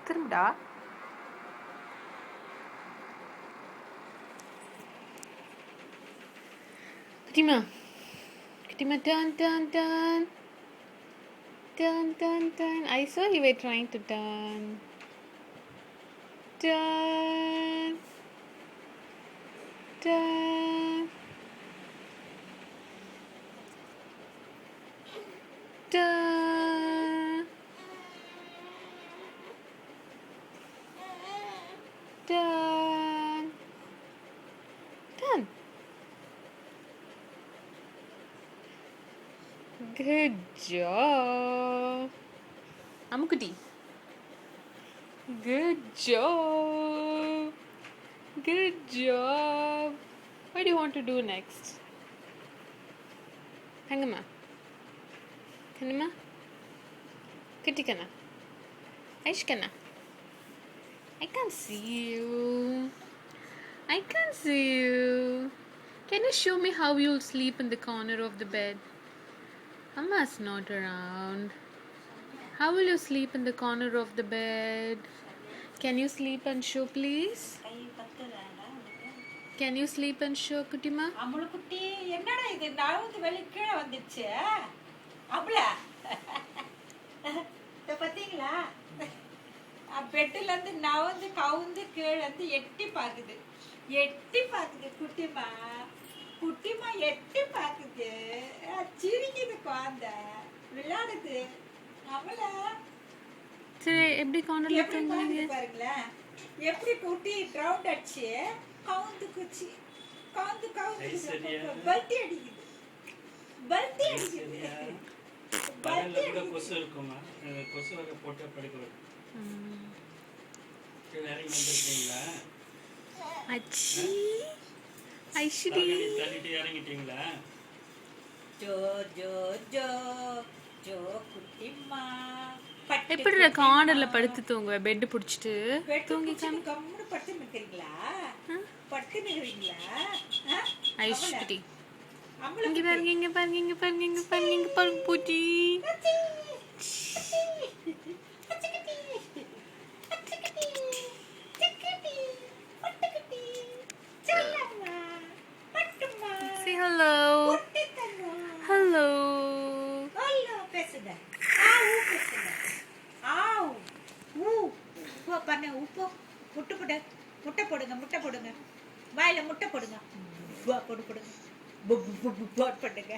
திரும்புடா. குட்டிமா குட்டிமா, turn turn turn turn turn turn. I saw you were trying to turn. Turn turn turn turn turn. Good job. Ammukutti. Good job. Good job. What do you want to do next? Hangama. Kanama. Kittikana. Aishkana. I can't see you. I can't see you. Can you show me how you'll sleep in the corner of the bed? Amma's not around. How will you sleep in the corner of the bed? Can you sleep and show, please? Can you sleep and show, Kuttima? அம்முக்குட்டி என்னடா இது நழுந்து வெளிய கீழே வந்துச்சு. அம்முல இத பாத்தீங்களா? பெட்ல இருந்து நழுந்து கவுந்து கீழே வந்து எட்டி பாக்குது குட்டிமா. குட்டிமா எட்டி பாக்குது. சிரிக்குது குழந்தை. விளையாடுது. அம்முல சரி, எப்படி கார்னர்ல தூங்குறீங்க பாருங்களேன். எப்படி குட்டி ரவுண்ட் அடிச்சு கவுந்து குச்சி கவுந்து பல்ட்டி அடிக்குது. பகல்ல கூட கொசு இருக்குமா? கொசு வர போட்டு படுக்க வைக்கும். இறங்கி வந்துருக்கீங்களா? அச்சி ஐஸ்வரி தள்ளிட்டு இறங்கிட்டீங்களா? ஜோ ஜோ ஜோ ஜோ குட்டிமா. எப்படி கார்னர்ல படுத்து தூங்குவ? பெட் புடிச்சிட்டு தூங்கி கம்முனு படுத்து நிக்கிறீங்களா? படுத்து நிக்கிறீங்களா? ஐஸ்வரி இங்க பாருங்க பூச்சி. Say hello. Hello. பேசுங்க. ஆவ் ஊ பண்ண உப்பு முட்டை போடுங்க. வாயில முட்டை போடுங்க. போடுங்க. பண்ணுங்க.